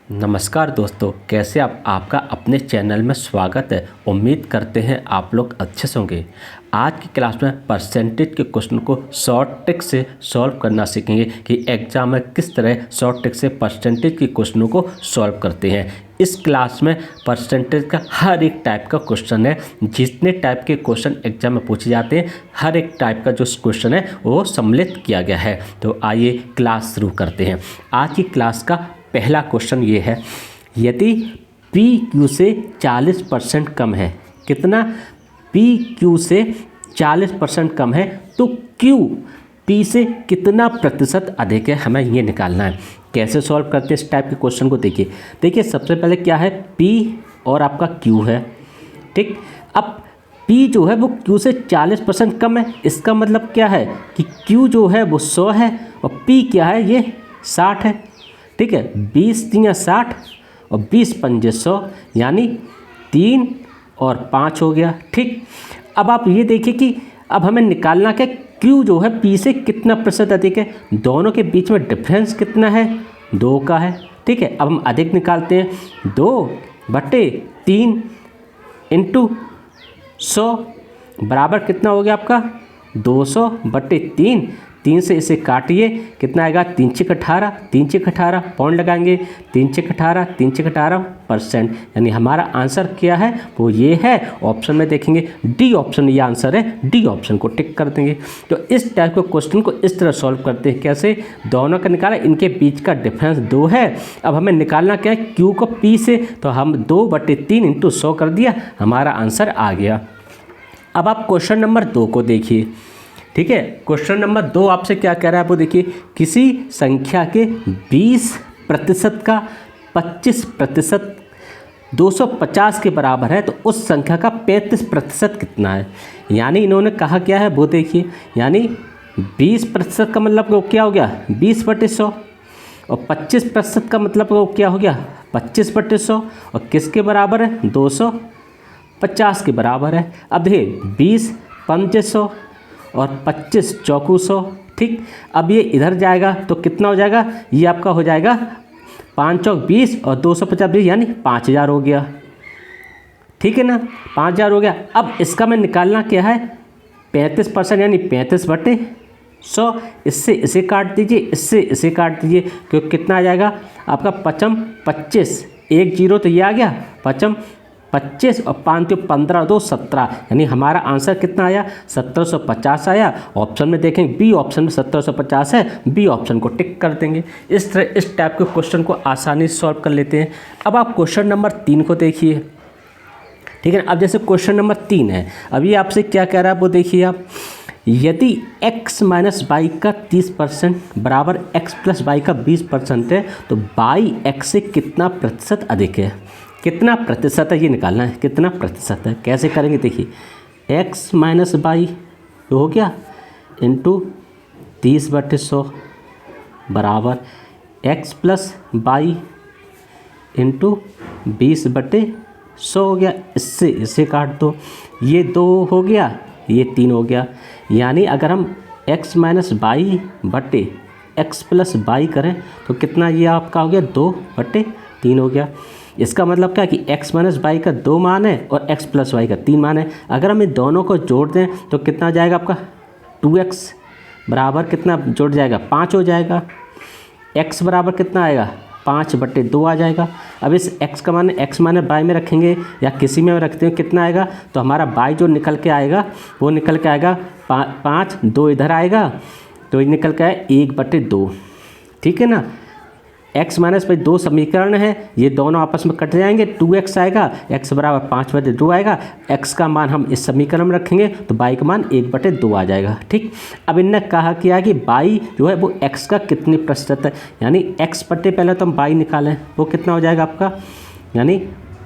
नमस्कार दोस्तों, कैसे आप? आपका अपने चैनल में स्वागत है। उम्मीद करते हैं आप लोग अच्छे से होंगे। आज की क्लास में परसेंटेज के क्वेश्चन को शॉर्ट ट्रिक से सॉल्व करना सीखेंगे कि एग्जाम में किस तरह शॉर्ट ट्रिक से परसेंटेज के क्वेश्चनों को सॉल्व करते हैं। इस क्लास में परसेंटेज का हर एक टाइप का क्वेश्चन है। जितने टाइप के क्वेश्चन एग्जाम में पूछे जाते हैं, हर एक टाइप का जो क्वेश्चन है वो सम्मिलित किया गया है। तो आइए क्लास शुरू करते हैं। आज की क्लास का पहला क्वेश्चन ये है, यदि पी क्यू से 40% कम है, कितना? पी क्यू से 40% कम है तो क्यू पी से कितना प्रतिशत अधिक है, हमें ये निकालना है। कैसे सॉल्व करते हैं इस टाइप के क्वेश्चन को? देखिए सबसे पहले क्या है, पी और आपका क्यू है, ठीक। अब पी जो है वो क्यू से 40% कम है, इसका मतलब क्या है कि क्यू जो है वो 100 है और पी क्या है, ये 60 है, ठीक है। 20 तियाँ 60 और 20 पंजे 100, यानी 3 और 5 हो गया, ठीक। अब आप ये देखिए कि अब हमें निकालना क्या, क्यू जो है पी से कितना प्रतिशत अधिक है। दोनों के बीच में डिफरेंस कितना है, 2 का है, ठीक है। अब हम अधिक निकालते हैं, 2/3 इंटू 100 बराबर कितना हो गया आपका 200/3। 3 से इसे काटिए, कितना आएगा, 3 छक 18, 3 छक 18 पॉइंट लगाएंगे, 3 छक 18, 3 छक 18%, यानी हमारा आंसर क्या है, वो ये है। ऑप्शन में देखेंगे डी ऑप्शन, ये आंसर है, डी ऑप्शन को टिक कर देंगे। तो इस टाइप के क्वेश्चन को इस तरह सॉल्व करते हैं। कैसे? दोनों का निकाला, इनके बीच का डिफरेंस 2 है। अब हमें निकालना क्या है, क्यू को पी से, तो हम 2/3 इंटू 100 कर दिया, हमारा आंसर आ गया। अब आप क्वेश्चन नंबर 2 को देखिए, ठीक है। क्वेश्चन नंबर 2 आपसे क्या कह रहा है, वो देखिए, किसी संख्या के 20% का 25% 250 के बराबर है तो उस संख्या का 35% कितना है। यानी इन्होंने कहा क्या है वो देखिए, यानी 20% का मतलब वो क्या हो गया, 20/100, और 25% का मतलब वो क्या हो गया, 25/100, और किसके बराबर है, 250 के बराबर है। अब देखिए 20 पंजे 100 और 25 चौकू 100, ठीक। अब ये इधर जाएगा तो कितना हो जाएगा, ये आपका हो जाएगा 5 चौक 20 और 250 20, यानी 5000 हो गया, ठीक है ना, 5000 हो गया। अब इसका मैं निकालना क्या है, 35%, यानी 35/100। इससे इसे काट दीजिए, इससे इसे काट दीजिए, क्योंकि कितना आ जाएगा आपका 25, 1 0 तो ये आ गया, 25 और 5 15 2 17, यानी हमारा आंसर कितना आया, 1750 आया। ऑप्शन में देखें बी ऑप्शन में 1750 है, बी ऑप्शन को टिक कर देंगे। इस तरह इस टाइप के क्वेश्चन को आसानी से सॉल्व कर लेते हैं। अब आप क्वेश्चन नंबर 3 को देखिए, ठीक है। अब जैसे क्वेश्चन नंबर 3 है, अभी आपसे क्या कह रहा है वो देखिए आप, यदि x माइनस वाई का 30% बराबर x प्लस वाई का 20% है तो वाई x से कितना प्रतिशत अधिक है। कितना प्रतिशत है ये निकालना है, कितना प्रतिशत है। कैसे करेंगे, देखिए x माइनस वाई हो गया इंटू 30/100 बराबर x प्लस वाई इंटू 20/100 हो गया। इससे इसे काट दो, ये 2 हो गया, ये 3 हो गया। यानी अगर हम x माइनस वाई बटे एक्स प्लस वाई करें तो कितना, ये आपका हो गया 2/3 हो गया। इसका मतलब क्या है कि x माइनस वाई का 2 मान है और x प्लस वाई का 3 मान है। अगर हम इन दोनों को जोड़ दें तो कितना हो जाएगा आपका, 2x बराबर कितना जोड़ जाएगा, 5 हो जाएगा। x बराबर कितना आएगा, 5/2 आ जाएगा। अब इस x का मान x माने वाई में रखेंगे या किसी में रखते हैं, कितना आएगा, तो हमारा वाई जो निकल के आएगा वो निकल के आएगा 5, 2 इधर आएगा तो ये निकल के आए 1/2, ठीक है ना। x माइनस 2 समीकरण है, ये दोनों आपस में कट जाएंगे, 2x आएगा, x बराबर 5/2 आएगा। x का मान हम इस समीकरण में रखेंगे तो y का मान 1/2 आ जाएगा, ठीक। अब इनने कहा किया कि y जो है वो x का कितने प्रतिशत है, यानी x बटे पहले तो हम y निकालें, वो कितना हो जाएगा आपका, यानी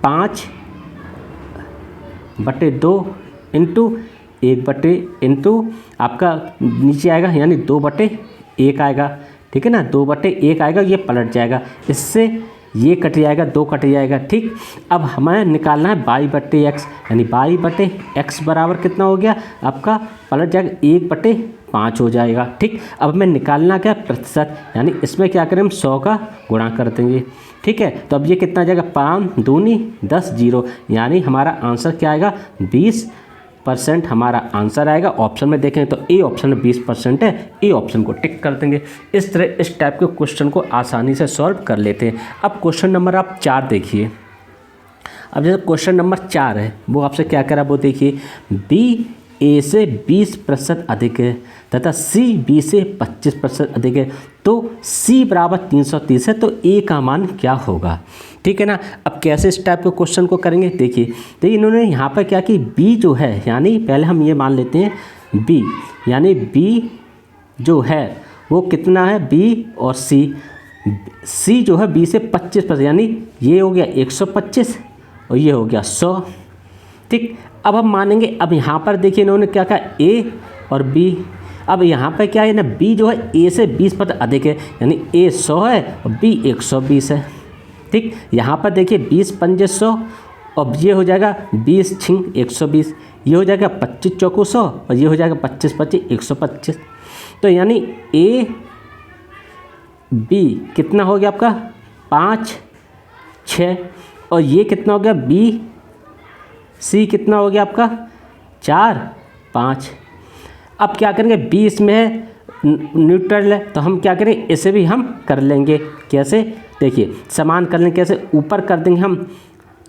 5/2 इंटू 1 इंटू आपका नीचे आएगा, यानी 2/1 आएगा, ठीक है ना, 2/1 आएगा, ये पलट जाएगा, इससे ये कट जाएगा, 2 कट जाएगा, ठीक। अब हमें निकालना है y/x, यानी y/x बराबर कितना हो गया आपका, पलट जाएगा 1/5 हो जाएगा, ठीक। अब हमें निकालना क्या, प्रतिशत, यानी इसमें क्या करें हम 100 का गुणा कर देंगे, ठीक है। तो अब ये कितना आ जाएगा, 5 दूनी 10 जीरो, यानी हमारा आंसर क्या आएगा, 20% हमारा आंसर आएगा। ऑप्शन में देखें तो ए ऑप्शन में 20% है, ए ऑप्शन को टिक कर देंगे। इस तरह इस टाइप के क्वेश्चन को आसानी से सॉल्व कर लेते हैं। अब क्वेश्चन नंबर आप 4 देखिए। अब जैसे क्वेश्चन नंबर 4 है, वो आपसे क्या कह रहा है वो देखिए, बी ए से 20% अधिक है तथा सी बी से 25% अधिक है, तो सी बराबर 330 है, तो ए का मान क्या होगा। ठीक है ना। अब कैसे इस टाइप के क्वेश्चन को करेंगे, देखिए इन्होंने यहाँ पर क्या कि बी जो है, यानी पहले हम ये मान लेते हैं बी, यानी बी जो है वो कितना है, बी और सी जो है बी से 25%, यानी ये हो गया 125 और ये हो गया 100। ठीक, अब हम मानेंगे। अब यहाँ पर देखिए इन्होंने क्या कहा, ए और बी। अब यहाँ पर क्या है ना, बी जो है ए से 20% अधिक है, यानी ए 100 है और बी 120 है। ठीक, यहाँ पर देखिए 20 पंजे 100 और ये हो जाएगा 20 छिंग 120, ये हो जाएगा 25 चौको 100 और ये हो जाएगा 25 25 125। तो यानी ए बी कितना हो गया आपका, 5 6, और ये कितना हो गया, बी सी कितना हो गया आपका, 4 5। अब क्या करेंगे, बी इसमें है न्यूट्रल है, तो हम क्या करें, इसे भी हम कर लेंगे। कैसे, देखिए समान कर लेंगे। कैसे, ऊपर कर देंगे हम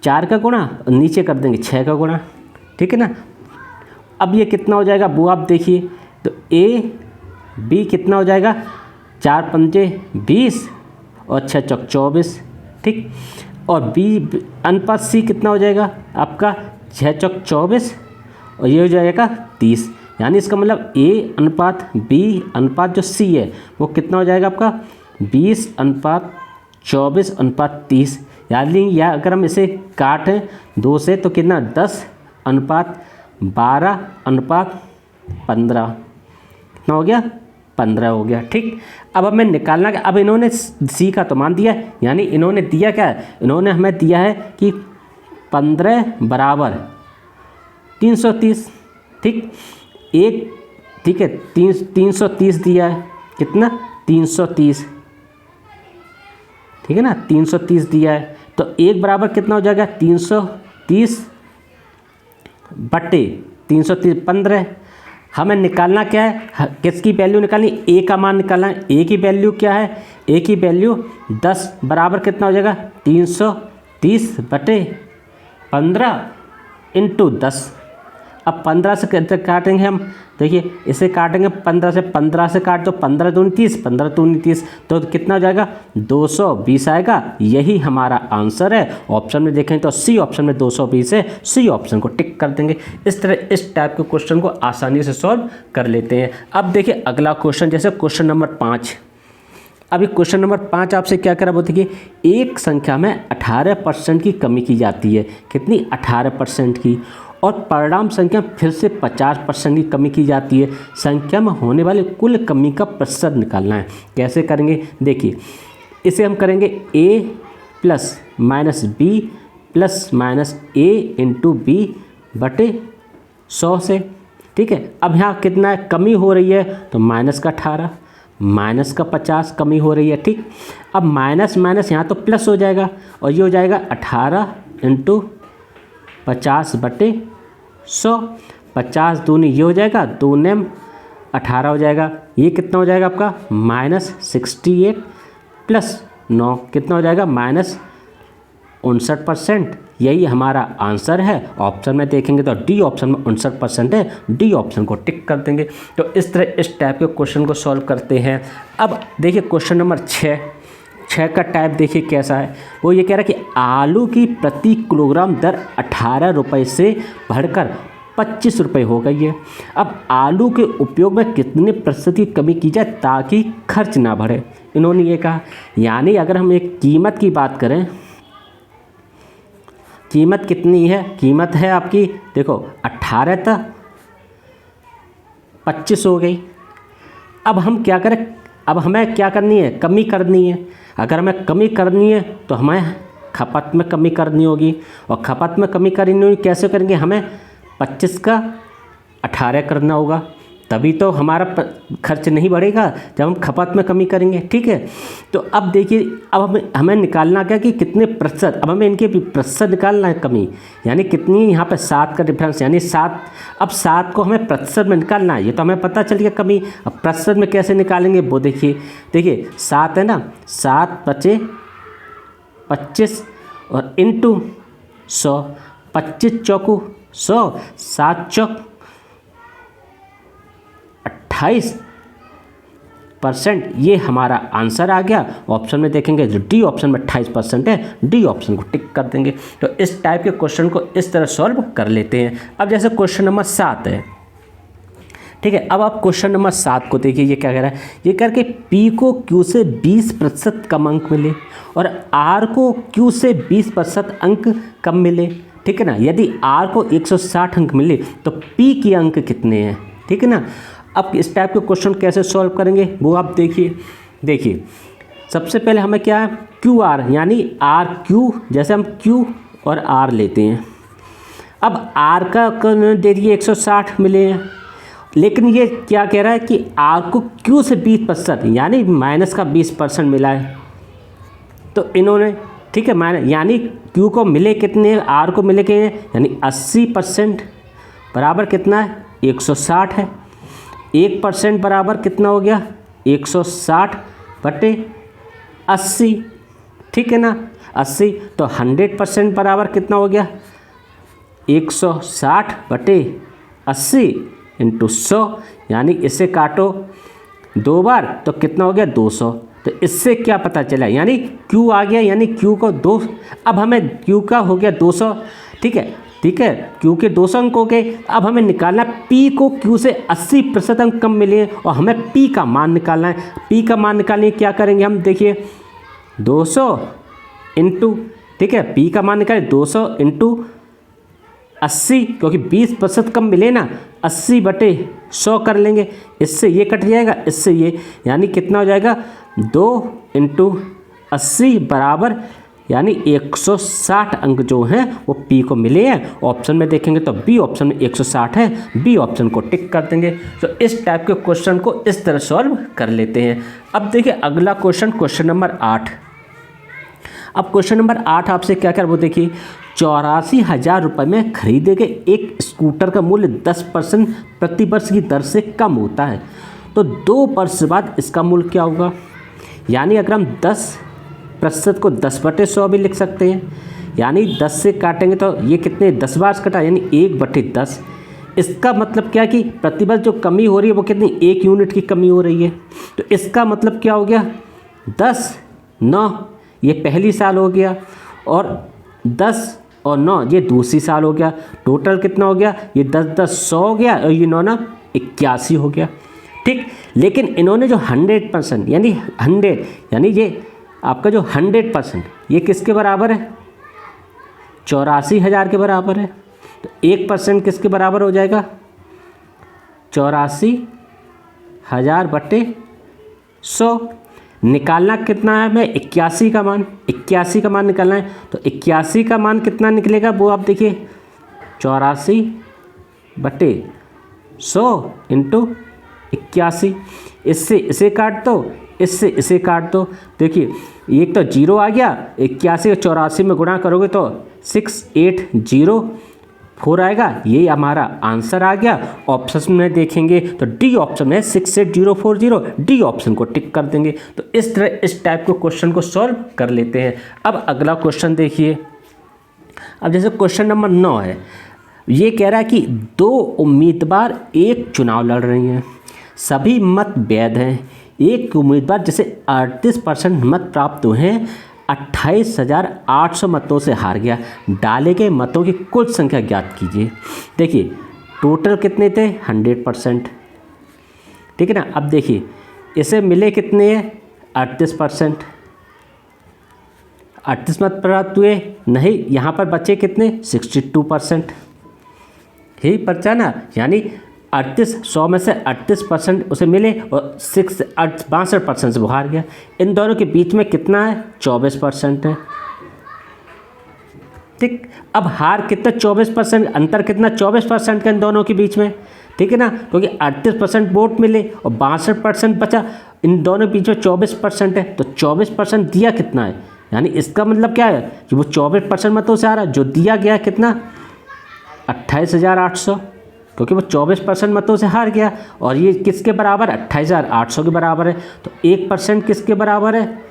4 का गुणा और नीचे कर देंगे 6 का गुणा। ठीक है ना। अब ये कितना हो जाएगा वो आप देखिए, तो ए बी कितना हो जाएगा, 4 पंजे 20 और 6 चौक 24। ठीक, और बी अनुपात सी कितना हो जाएगा आपका, 6 चौक 24 और ये हो जाएगा 30, यानी इसका मतलब ए अनुपात बी अनुपात जो सी है वो कितना हो जाएगा आपका, 20 अनुपात 24 अनुपात 30। यानी या अगर हम इसे काटें 2 से तो कितना, 10 अनुपात 12 अनुपात 15, कितना हो गया, 15 हो गया। ठीक, अब हमें निकालना क्या, अब इन्होंने सी का तो मान दिया है, यानी इन्होंने दिया क्या है, इन्होंने हमें दिया है कि 15 बराबर 330। ठीक, एक ठीक है 330 दिया है, कितना 330, ठीक है ना, 330 दिया है, तो एक बराबर कितना हो जाएगा, 330 बटे 330 15। हमें निकालना क्या है, किसकी वैल्यू निकालनी, ए का मान निकालना है। ए की वैल्यू क्या है, ए की वैल्यू 10 बराबर कितना हो जाएगा, 330 बटे 15 इंटू 10। अब 15 से कैसे काटेंगे हम, देखिए इसे काटेंगे 15 से, 15 से काट तो 15 दूनी 30, 15 दूनी 30, तो कितना हो जाएगा, 220 आएगा। यही हमारा आंसर है। ऑप्शन में देखें तो सी ऑप्शन में 220 है, सी ऑप्शन को टिक कर देंगे। इस तरह इस टाइप के क्वेश्चन को आसानी से सॉल्व कर लेते हैं। अब देखिए अगला क्वेश्चन, जैसे क्वेश्चन नंबर 5। अभी क्वेश्चन नंबर 5 आपसे क्या करा, बोलते कि एक संख्या में 18% की कमी की जाती है, कितनी, 18% की, और परिणाम संख्या फिर से 50% की कमी की जाती है। संख्या में होने वाले कुल कमी का प्रतिशत निकालना है। कैसे करेंगे, देखिए इसे हम करेंगे a plus minus B plus minus A into B बटे 100 से। ठीक है, अब यहाँ कितना है, कमी हो रही है, तो माइनस का 18 माइनस का 50 कमी हो रही है। ठीक, अब माइनस माइनस यहाँ तो प्लस हो जाएगा और ये हो जाएगा 18 इंटू 50 बटे 100, 50 दूनी ये हो जाएगा, 2 नेम 18 हो जाएगा। ये कितना हो जाएगा आपका, माइनस 68 प्लस 9 कितना हो जाएगा, माइनस 59%। यही हमारा आंसर है। ऑप्शन में देखेंगे तो डी ऑप्शन में 59% है, डी ऑप्शन को टिक कर देंगे। तो इस तरह इस टाइप के क्वेश्चन को सॉल्व करते हैं। अब देखिए क्वेश्चन नंबर 6 का टाइप देखिए कैसा है। वो ये कह रहा है कि आलू की प्रति किलोग्राम दर 18 रुपये से बढ़कर 25 रुपये हो गई है। अब आलू के उपयोग में कितने प्रतिशत की कमी की जाए ताकि खर्च ना बढ़े, इन्होंने ये कहा। यानी अगर हम एक कीमत की बात करें, कीमत कितनी है, कीमत है आपकी देखो 18 था 25 हो गई। अब हम क्या करें, अब हमें क्या करनी है, कमी करनी है। अगर हमें कमी करनी है तो हमें खपत में कमी करनी होगी, और खपत में कमी करनी होगी कैसे करेंगे, हमें 25 का 18 करना होगा। तभी तो हमारा खर्च नहीं बढ़ेगा जब हम खपत में कमी करेंगे। ठीक है, तो अब देखिए, अब हमें निकालना क्या कि कितने प्रतिशत, अब हमें इनके प्रतिशत निकालना है कमी, यानी कितनी, यहाँ पे 7 का डिफरेंस यानी 7। अब 7 को हमें प्रतिशत में निकालना है, ये तो हमें पता चल गया कमी। अब प्रतिशत में कैसे निकालेंगे वो देखिए 7 है ना, 7 बचे 25 और इंटू 100, 25 चौकू 100, 7 चौक 28%, ये हमारा आंसर आ गया। ऑप्शन में देखेंगे जो डी ऑप्शन में 28% है, डी ऑप्शन को टिक कर देंगे। तो इस टाइप के क्वेश्चन को इस तरह सॉल्व कर लेते हैं। अब जैसे क्वेश्चन नंबर 7 है, ठीक है, अब आप क्वेश्चन नंबर 7 को देखिए, ये क्या कह रहा है, ये करके P को Q से 20% कम अंक मिले और R को Q से 20% अंक कम मिले। ठीक है ना, यदि R को 160 अंक मिले तो P के अंक कितने हैं। ठीक है ना, अब इस टाइप के क्वेश्चन कैसे सॉल्व करेंगे वो आप देखिए सबसे पहले हमें क्या है, क्यू आर यानी आर क्यू, जैसे हम क्यू और आर लेते हैं। अब आर का दे दिए 160 मिले हैं, लेकिन ये क्या कह रहा है कि आर को क्यू से 20% यानी माइनस का 20% मिला है। तो इन्होंने, ठीक है, माइनस यानी क्यू को मिले कितने, आर को मिले कितने, यानी 80% बराबर कितना है, 160 है। 1% बराबर कितना हो गया, 160 बटे 80। ठीक है ना, 80, तो 100% बराबर कितना हो गया, 160 बटे 80 इंटू 100, यानी इसे काटो 2 बार तो कितना हो गया, 200। तो इससे क्या पता चला, यानी Q आ गया, यानी Q को 2, अब हमें Q का हो गया 200। ठीक है, Q के 200 अंक हो गए। अब हमें निकालना P को Q से 80% अंक कम मिले और हमें P का मान निकालना है। P का मान निकालने क्या करेंगे हम, देखिए 200 इंटू, ठीक है, P का मान निकाले 200 इंटू 80, क्योंकि 20% कम मिले ना, 80 बटे 100 कर लेंगे, इससे ये कट जाएगा, इससे ये, यानी कितना हो जाएगा, 2 इंटू 80 बराबर, यानी 160 अंक जो हैं वो P को मिले हैं। ऑप्शन में देखेंगे तो B ऑप्शन में 160 है, B ऑप्शन को टिक कर देंगे। तो इस टाइप के क्वेश्चन को इस तरह सॉल्व कर लेते हैं। अब देखिए अगला क्वेश्चन, क्वेश्चन नंबर 8। अब क्वेश्चन नंबर 8 आपसे क्या कर, वो देखिए 84,000 रुपये में खरीदे गए एक स्कूटर का मूल्य 10% प्रति वर्ष की दर से कम होता है, तो 2 वर्ष बाद इसका मूल्य क्या होगा। यानी अगर हम 10% को 10/100 भी लिख सकते हैं, यानी 10 से काटेंगे तो ये कितने, 10 बार कटा, यानी 1/10। इसका मतलब क्या कि प्रतिवर्ष जो कमी हो रही है वो कितनी, 1 यूनिट की कमी हो रही है। तो इसका मतलब क्या हो गया, 10 9 ये पहली साल हो गया, और 10 और 9 ये दूसरी साल हो गया। टोटल कितना हो गया, ये 10 10 100 हो गया, और ये 9 9 81 हो गया। ठीक, लेकिन इन्होंने जो 100% यानी 100 यानी ये आपका जो 100% ये किसके बराबर है, 84,000 के बराबर है। तो 1% किसके बराबर हो जाएगा, 84,000 बटे 100। निकालना कितना है हमें, 81 का मान, 81 का मान निकालना है। तो 81 का मान कितना निकलेगा वो आप देखिए, 84 बटे 100 इंटू 81। इससे इसे काट दो, इससे इसे काट दो। देखिए एक तो 0 आ गया, 81 को 84 में गुणा करोगे तो 6804 आएगा, ये हमारा आंसर आ गया। ऑप्शन में देखेंगे तो डी ऑप्शन है 68040, डी ऑप्शन को टिक कर देंगे। तो इस तरह इस टाइप के क्वेश्चन को सॉल्व कर लेते हैं। अब अगला क्वेश्चन देखिए, अब जैसे क्वेश्चन नंबर 9 है, ये कह रहा है कि 2 उम्मीदवार एक चुनाव लड़ रही हैं, सभी मत वैध हैं। एक उम्मीदवार जिसे 38% मत प्राप्त हुए हैं 28,800 मतों से हार गया। डाले गए मतों की कुल संख्या ज्ञात कीजिए। देखिए टोटल कितने थे, 100%। ठीक है ना, अब देखिए इसे मिले कितने हैं, 38%। 38 मत प्राप्त हुए नहीं, यहाँ पर बचे कितने, 62%। यही बचा ना, यानी 100 में से 38% उसे मिले और 62% से वो हार गया। इन दोनों के बीच में कितना है, 24% है। ठीक। अब हार कितना 24%, अंतर कितना 24% का इन दोनों के बीच में, ठीक है ना, क्योंकि 38% वोट मिले और 62% बचा, इन दोनों के बीच में 24% है, तो 24% दिया कितना है, यानी इसका मतलब क्या है कि वो 24% मतों से आ रहा है। जो दिया गया कितना 28,800, क्योंकि वो 24% मतों से हार गया, और ये किसके बराबर 28,800 के बराबर है, तो 1% किसके बराबर है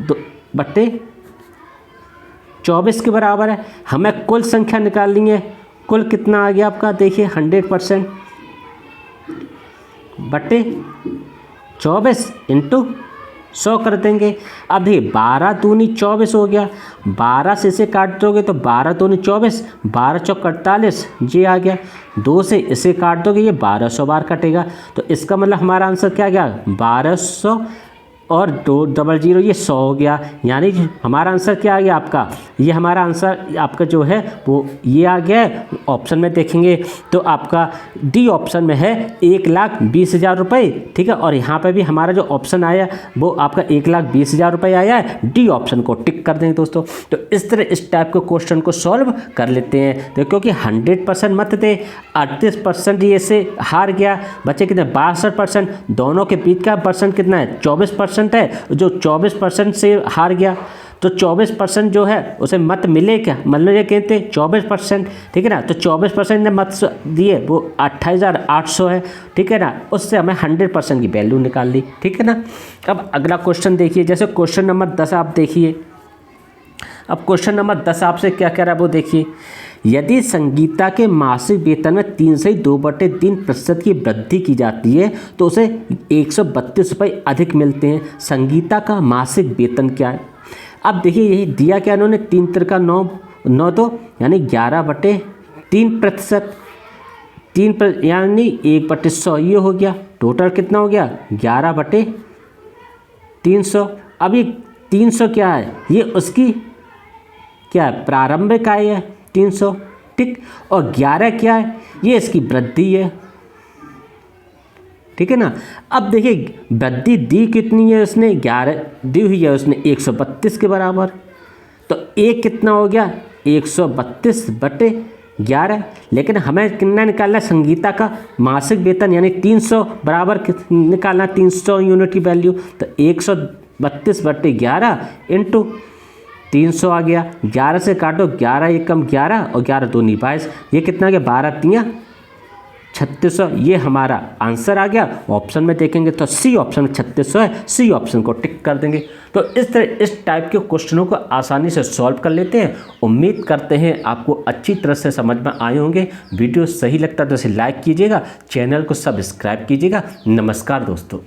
2/24 के बराबर है। हमें कुल संख्या निकालनी है, कुल कितना आ गया आपका, देखिए 100% बटे 24 इंटू 100 कर देंगे। अब देखिए 12 दूनी 24 हो गया, 12 से इसे काट दोगे तो 12 दूनी 24, 12 चौक 48, ये आ गया। 2 से इसे काट दोगे ये 1200 बार कटेगा, तो इसका मतलब हमारा आंसर क्या गया 1200 और 200 ये 100 हो गया। यानी कि हमारा आंसर क्या आ गया आपका, ये हमारा आंसर आपका जो है वो ये आ गया है। ऑप्शन में देखेंगे तो आपका डी ऑप्शन में है 1,20,000 रुपये, ठीक है। और यहाँ पे भी हमारा जो ऑप्शन आया वो आपका 1,20,000 रुपये आया है, डी ऑप्शन को टिक कर देंगे दोस्तों। तो इस तरह इस टाइप के क्वेश्चन को सॉल्व कर लेते हैं। तो क्योंकि 100% मत थे, 38% ये से हार गया, बचे कितने 62%, दोनों के बीच का परसेंट कितना है 24% है। जो 24% से हार गया तो 24% जो है उसे मत मिले क्या, मतलब ये कहते 24%, ठीक है ना। तो 24% ने मत दिए वो 28,800 है, ठीक है ना। उससे हमें 100% की वैल्यू निकाल ली, ठीक है ना। अब अगला क्वेश्चन देखिए, जैसे क्वेश्चन नंबर 10 आप देखिए। अब क्वेश्चन नंबर 10 आपसे क्या कह रहा है वो देखिए। यदि संगीता के मासिक वेतन में 3 से 2/3% की वृद्धि की जाती है तो उसे 132 रुपये अधिक मिलते हैं। संगीता का मासिक वेतन क्या है। अब देखिए यही दिया क्या इन्होंने, 3 तिरका 9 तो यानी 11/3%, 3 यानी 1/100 ये हो गया। टोटल कितना हो गया 11/300। अब ये 300 क्या है, ये उसकी क्या है प्रारंभिक आय है 300, ठीक। और 11 क्या है, ये इसकी वृद्धि है, ठीक है ना। अब देखिए वृद्धि दी कितनी है उसने, 11 दी हुई है उसने 132 के बराबर। तो एक कितना हो गया 132/11। लेकिन हमें कितना निकालना है संगीता का मासिक वेतन, यानी 300 बराबर निकालना, 300 यूनिट की वैल्यू। तो 132/11 इंटू 300 आ गया। 11 से काटो, 11 एकम 11 और 11 दूनी 22, ये कितना आ गया 12×3 3600। ये हमारा आंसर आ गया। ऑप्शन में देखेंगे तो सी ऑप्शन में 3600 है, सी ऑप्शन को टिक कर देंगे। तो इस तरह इस टाइप के क्वेश्चनों को आसानी से सॉल्व कर लेते हैं। उम्मीद करते हैं आपको अच्छी तरह से समझ में आए होंगे। वीडियो सही लगता है तो इसे लाइक कीजिएगा, चैनल को सब्सक्राइब कीजिएगा। नमस्कार दोस्तों।